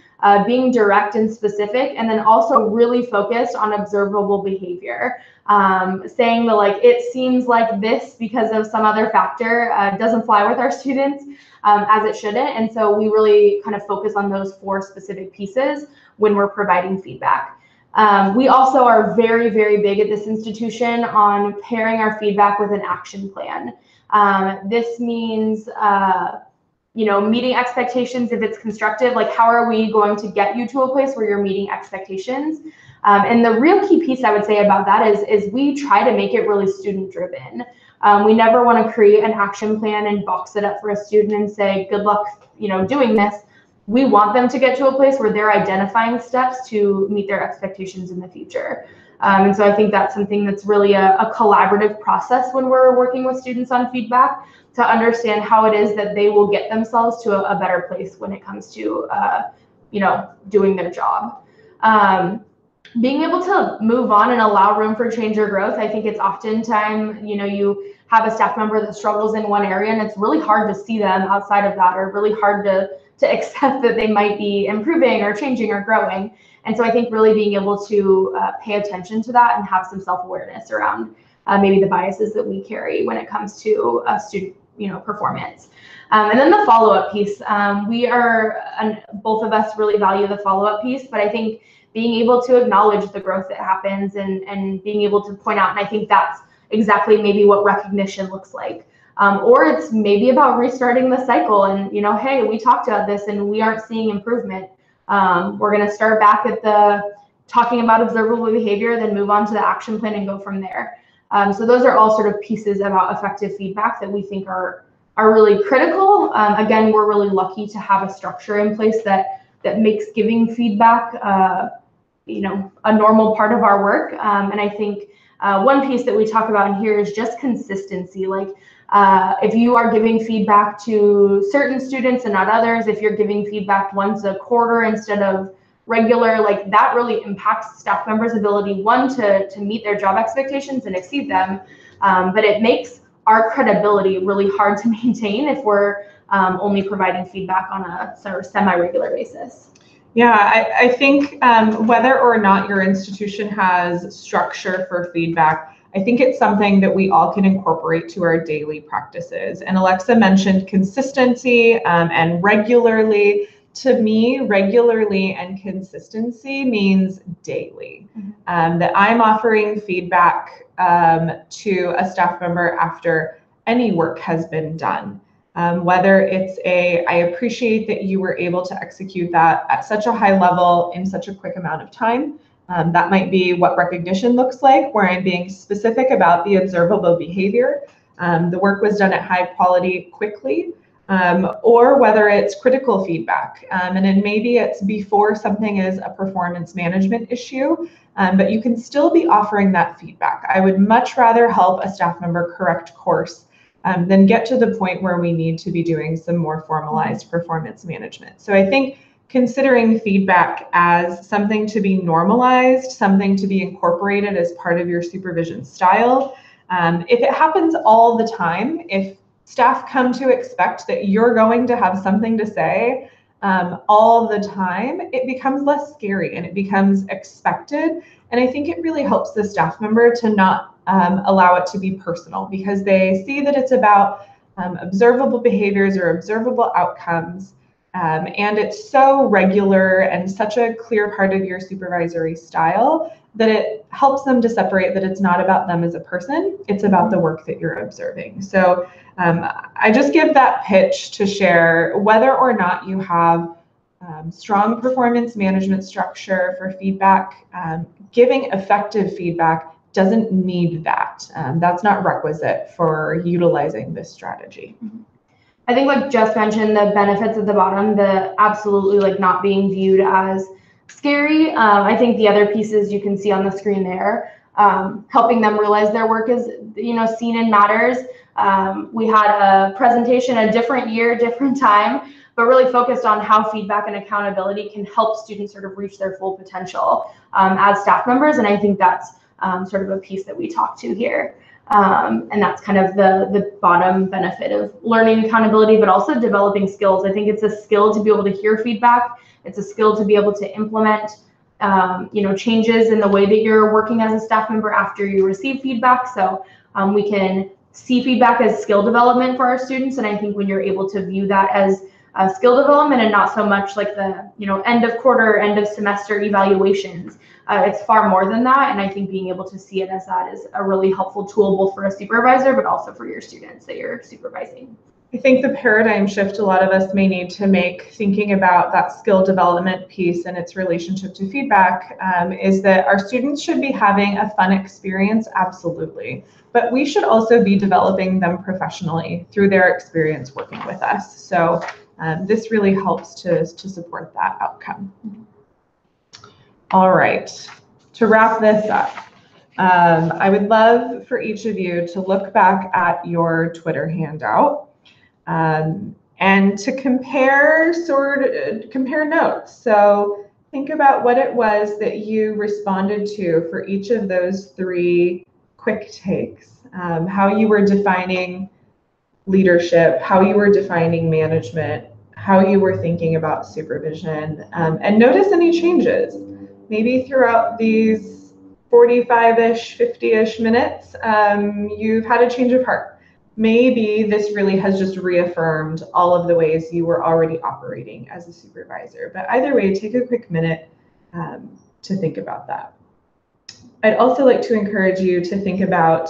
being direct and specific, and then also really focused on observable behavior. Saying that like, it seems like this because of some other factor doesn't fly with our students as it shouldn't. And so we really kind of focus on those 4 specific pieces when we're providing feedback. We also are very, very big at this institution on pairing our feedback with an action plan. This means meeting expectations if it's constructive, like how are we going to get you to a place where you're meeting expectations? And the real key piece I would say about that is we try to make it really student driven. We never want to create an action plan and box it up for a student and say, good luck, doing this. We want them to get to a place where they're identifying steps to meet their expectations in the future. And so I think that's something that's really a collaborative process when we're working with students on feedback, to understand how it is that they will get themselves to a better place when it comes to, doing their job. Being able to move on and allow room for change or growth. I think it's oftentimes, you have a staff member that struggles in one area and it's really hard to see them outside of that, or really hard to accept that they might be improving or changing or growing. And so I think really being able to pay attention to that and have some self-awareness around maybe the biases that we carry when it comes to student performance. And then the follow-up piece. Both of us really value the follow-up piece, but I think being able to acknowledge the growth that happens and being able to point out, and I think that's exactly maybe what recognition looks like. Or it's maybe about restarting the cycle and, hey, we talked about this and we aren't seeing improvement. We're going to start back at the talking about observable behavior, then move on to the action plan and go from there. So those are all sort of pieces about effective feedback that we think are really critical. Again, we're really lucky to have a structure in place that makes giving feedback, a normal part of our work. And I think one piece that we talk about in here is just consistency. Like if you are giving feedback to certain students and not others, if you're giving feedback once a quarter instead of regular, like that really impacts staff members' ability, one, to meet their job expectations and exceed them, but it makes our credibility really hard to maintain if we're only providing feedback on a sort of semi-regular basis. Yeah, I think whether or not your institution has structure for feedback, I think it's something that we all can incorporate to our daily practices. And Alexa mentioned consistency and regularly. To me, regularly and consistency means daily. That I'm offering feedback to a staff member after any work has been done. Whether it's I appreciate that you were able to execute that at such a high level in such a quick amount of time. That might be what recognition looks like, where I'm being specific about the observable behavior. The work was done at high quality quickly. Or whether it's critical feedback, and then maybe it's before something is a performance management issue, but you can still be offering that feedback. I would much rather help a staff member correct course than get to the point where we need to be doing some more formalized performance management. So I think considering feedback as something to be normalized, something to be incorporated as part of your supervision style. If it happens all the time, if staff come to expect that you're going to have something to say all the time, it becomes less scary and it becomes expected. And I think it really helps the staff member to not allow it to be personal, because they see that it's about observable behaviors or observable outcomes. And it's so regular and such a clear part of your supervisory style that it helps them to separate that it's not about them as a person, it's about the work that you're observing. So I just give that pitch to share whether or not you have strong performance management structure for feedback. Giving effective feedback doesn't need that. That's not requisite for utilizing this strategy. I think, like Jess mentioned, the benefits at the bottom, the absolutely like not being viewed as scary. I think the other pieces you can see on the screen there, helping them realize their work is, seen and matters. We had a presentation, a different year, different time, but really focused on how feedback and accountability can help students sort of reach their full potential as staff members. And I think that's sort of a piece that we talk to here. And that's kind of the bottom benefit of learning accountability, but also developing skills. I think it's a skill to be able to hear feedback. It's a skill to be able to implement, changes in the way that you're working as a staff member after you receive feedback. So we can see feedback as skill development for our students. And I think when you're able to view that as skill development and not so much like the, end of quarter, end of semester evaluations, it's far more than that. And I think being able to see it as that is a really helpful tool, both for a supervisor, but also for your students that you're supervising. I think the paradigm shift a lot of us may need to make, thinking about that skill development piece and its relationship to feedback, is that our students should be having a fun experience, absolutely. But we should also be developing them professionally through their experience working with us. So this really helps to support that outcome. All right, to wrap this up, I would love for each of you to look back at your Twitter handout and to compare notes. So think about what it was that you responded to for each of those 3 quick takes, how you were defining leadership, how you were defining management, how you were thinking about supervision, and notice any changes. Maybe throughout these 45-ish, 50-ish minutes, you've had a change of heart. Maybe this really has just reaffirmed all of the ways you were already operating as a supervisor. But either way, take a quick minute to think about that. I'd also like to encourage you to think about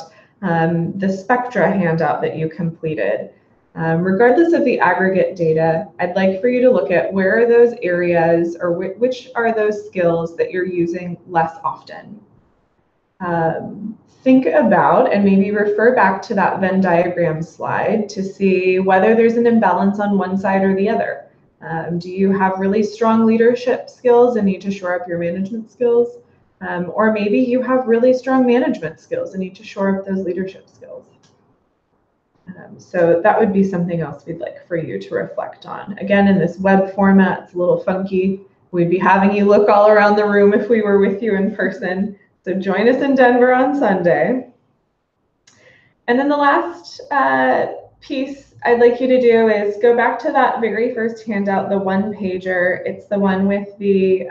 the spectra handout that you completed. Regardless of the aggregate data, I'd like for you to look at where are those areas or which are those skills that you're using less often. Think about and maybe refer back to that Venn diagram slide to see whether there's an imbalance on one side or the other. Do you have really strong leadership skills and need to shore up your management skills? Or maybe you have really strong management skills and need to shore up those leadership skills. So that would be something else we'd like for you to reflect on. Again, in this web format, it's a little funky. We'd be having you look all around the room if we were with you in person. So join us in Denver on Sunday. And then the last piece I'd like you to do is go back to that very first handout, the one pager. It's the one with the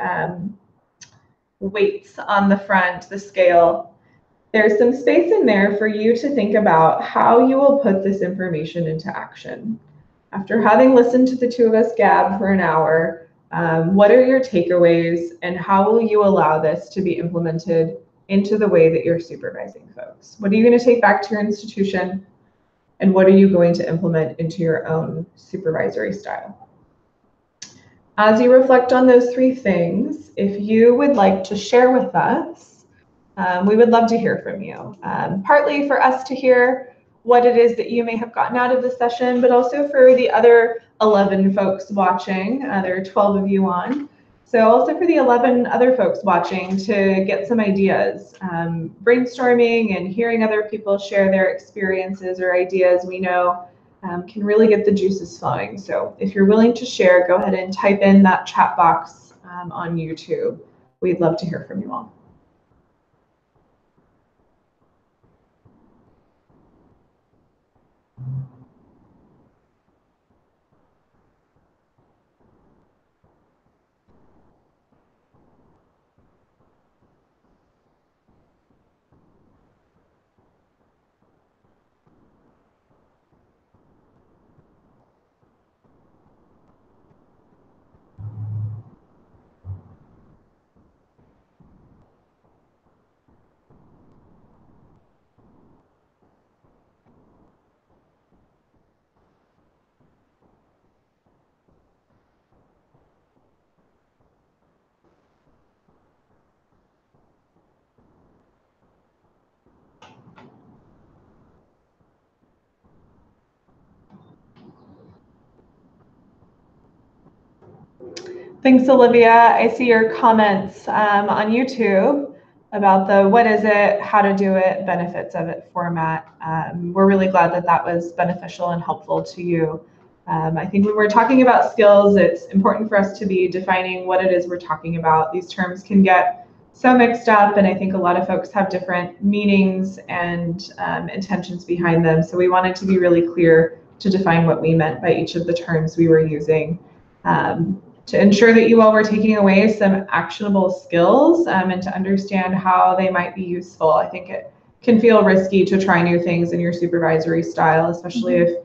weights on the front, the scale. There's some space in there for you to think about how you will put this information into action. After having listened to the two of us gab for an hour, what are your takeaways and how will you allow this to be implemented into the way that you're supervising folks? What are you going to take back to your institution and what are you going to implement into your own supervisory style? As you reflect on those three things, if you would like to share with us, we would love to hear from you. Partly for us to hear what it is that you may have gotten out of the session, but also for the other 11 folks watching. There are 12 of you on. So also for the 11 other folks watching to get some ideas. Brainstorming and hearing other people share their experiences or ideas we know can really get the juices flowing. So if you're willing to share, go ahead and type in that chat box on YouTube. We'd love to hear from you all. Thanks, Olivia. I see your comments on YouTube about the what is it, how to do it, benefits of it format. We're really glad that that was beneficial and helpful to you. I think when we're talking about skills, it's important for us to be defining what it is we're talking about. These terms can get so mixed up, and I think a lot of folks have different meanings and intentions behind them. So we wanted to be really clear to define what we meant by each of the terms we were using. To ensure that you all were taking away some actionable skills and to understand how they might be useful. I think it can feel risky to try new things in your supervisory style, especially if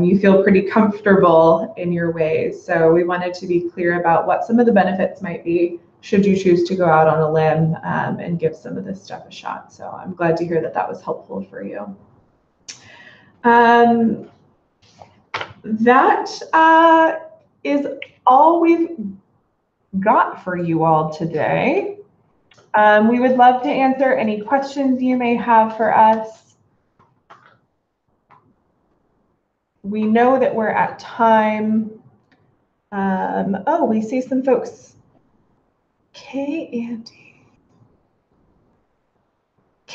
you feel pretty comfortable in your ways. So we wanted to be clear about what some of the benefits might be should you choose to go out on a limb and give some of this stuff a shot. So I'm glad to hear that that was helpful for you. That is all we've got for you all today. We would love to answer any questions you may have for us. We know that we're at time. Oh, we see some folks.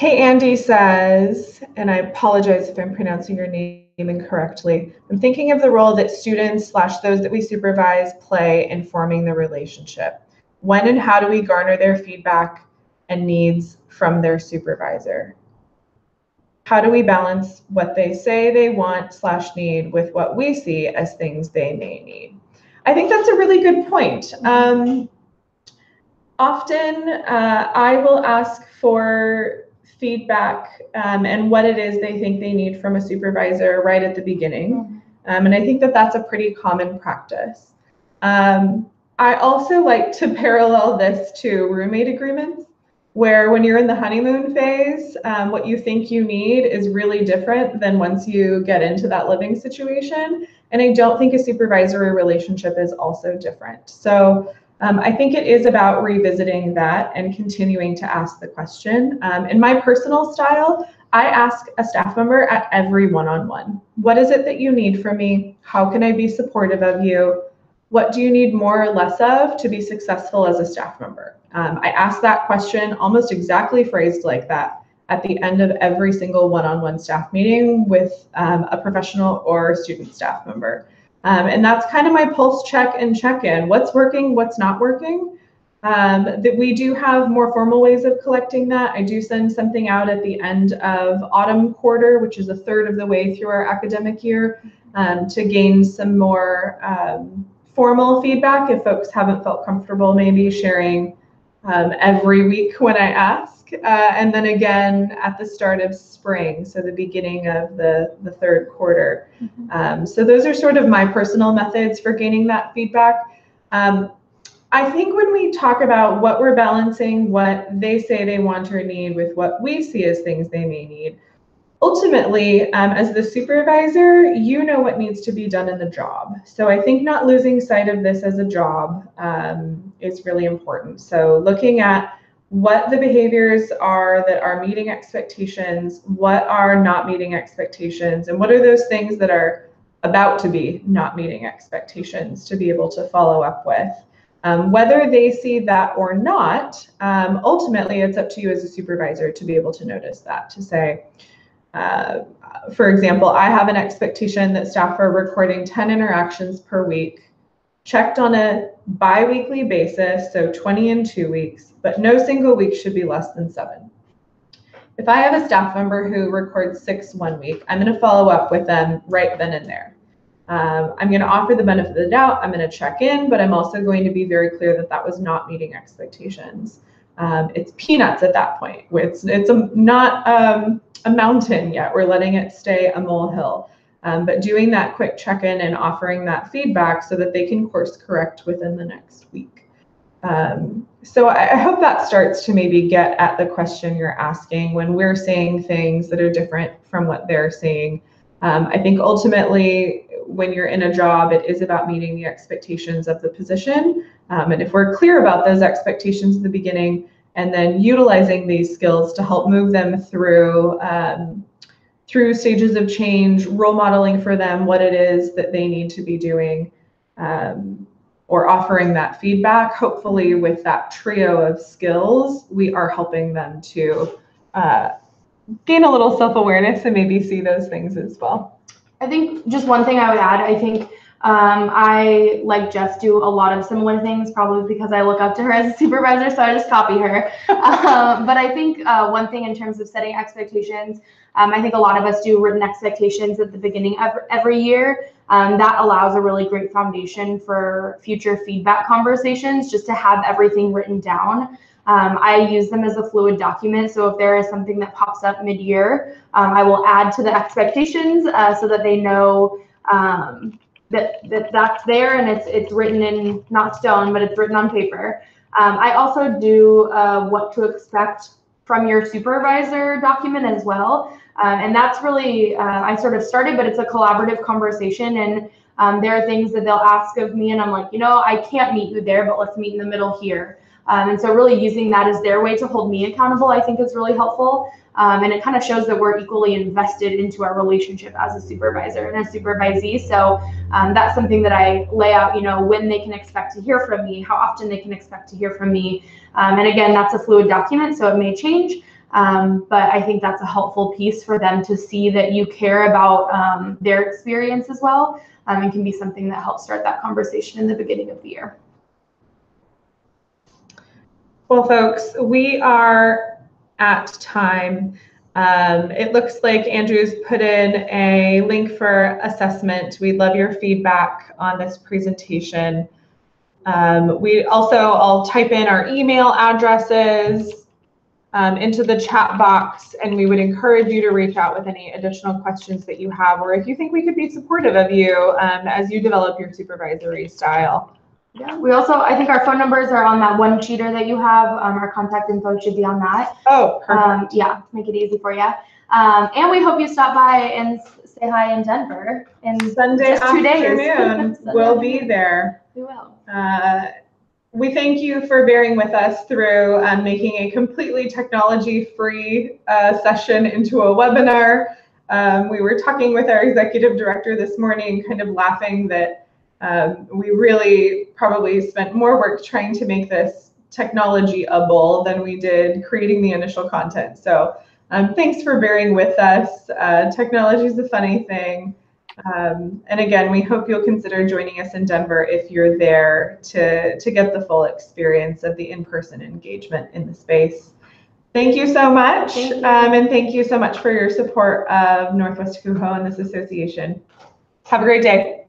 Andy says, and I apologize if I'm pronouncing your name incorrectly, I'm thinking of the role that students / those that we supervise play in forming the relationship. When and how do we garner their feedback and needs from their supervisor? How do we balance what they say they want / need with what we see as things they may need? I think that's a really good point. Often I will ask for feedback and what it is they think they need from a supervisor right at the beginning. And I think that that's a pretty common practice. I also like to parallel this to roommate agreements. where when you're in the honeymoon phase, what you think you need is really different than once you get into that living situation. And I don't think a supervisory relationship is also different. So I think it is about revisiting that and continuing to ask the question. In my personal style, I ask a staff member at every one-on-one, what is it that you need from me? How can I be supportive of you? What do you need more or less of to be successful as a staff member? I ask that question almost exactly phrased like that at the end of every single one-on-one staff meeting with a professional or student staff member. And that's kind of my pulse check and check-in. What's working, what's not working? That we do have more formal ways of collecting that. I do send something out at the end of autumn quarter, which is a third of the way through our academic year, to gain some more formal feedback if folks haven't felt comfortable maybe sharing every week when I ask. And then again at the start of spring, so the beginning of the third quarter. So those are sort of my personal methods for gaining that feedback. I think when we talk about what we're balancing, what they say they want or need with what we see as things they may need, ultimately, as the supervisor, you know what needs to be done in the job. So I think not losing sight of this as a job is really important. So looking at what the behaviors are that are meeting expectations, what are not meeting expectations, and what are those things that are about to be not meeting expectations to be able to follow up with. Whether they see that or not, ultimately it's up to you as a supervisor to be able to notice that, to say, for example, I have an expectation that staff are recording 10 interactions per week, checked on a bi-weekly basis, so 20 in 2 weeks, but no single week should be less than 7. If I have a staff member who records 6 one week, I'm going to follow up with them right then and there. I'm going to offer the benefit of the doubt. I'm going to check in, but I'm also going to be very clear that that was not meeting expectations. It's peanuts at that point. It's not a mountain yet. We're letting it stay a molehill. But doing that quick check-in and offering that feedback so that they can course correct within the next week. So I hope that starts to maybe get at the question you're asking when we're saying things that are different from what they're saying. I think ultimately, when you're in a job, it is about meeting the expectations of the position. And if we're clear about those expectations in the beginning, and then utilizing these skills to help move them through stages of change, role modeling for them what it is that they need to be doing, or offering that feedback, hopefully with that trio of skills, we are helping them to gain a little self-awareness and maybe see those things as well. I think just one thing I would add, I think I, like Jess, do a lot of similar things, probably because I look up to her as a supervisor, so I just copy her. But I think one thing in terms of setting expectations, I think a lot of us do written expectations at the beginning of every year. That allows a really great foundation for future feedback conversations, just to have everything written down. I use them as a fluid document, so if there is something that pops up mid-year, I will add to the expectations so that they know that's there and it's written in, not stone, but it's written on paper. I also do what to expect from your supervisor document as well. And that's really, I sort of started, but it's a collaborative conversation, and there are things that they'll ask of me and I'm like, I can't meet you there, but let's meet in the middle here. And so really using that as their way to hold me accountable, I think is really helpful. And it kind of shows that we're equally invested into our relationship as a supervisor and a supervisee. So that's something that I lay out, when they can expect to hear from me, how often they can expect to hear from me. And again, that's a fluid document, so it may change. But I think that's a helpful piece for them to see that you care about their experience as well, and can be something that helps start that conversation in the beginning of the year. Well, folks, we are at time. It looks like Andrew's put in a link for assessment. We'd love your feedback on this presentation. I'll type in our email addresses into the chat box, and we would encourage you to reach out with any additional questions that you have, or if you think we could be supportive of you as you develop your supervisory style. Yeah. We also, I think our phone numbers are on that one cheater that you have. Our contact info should be on that. Oh, perfect. Yeah, to make it easy for you. And we hope you stop by and say hi in Denver in Sunday just 2 days. afternoon. We'll be there. We will. We thank you for bearing with us through making a completely technology-free session into a webinar. We were talking with our executive director this morning, kind of laughing that we really probably spent more work trying to make this technology-able than we did creating the initial content. So thanks for bearing with us. Technology is a funny thing. And again, we hope you'll consider joining us in Denver if you're there to get the full experience of the in-person engagement in the space. Thank you so much. And thank you so much for your support of NWACUHO and this association. Have a great day.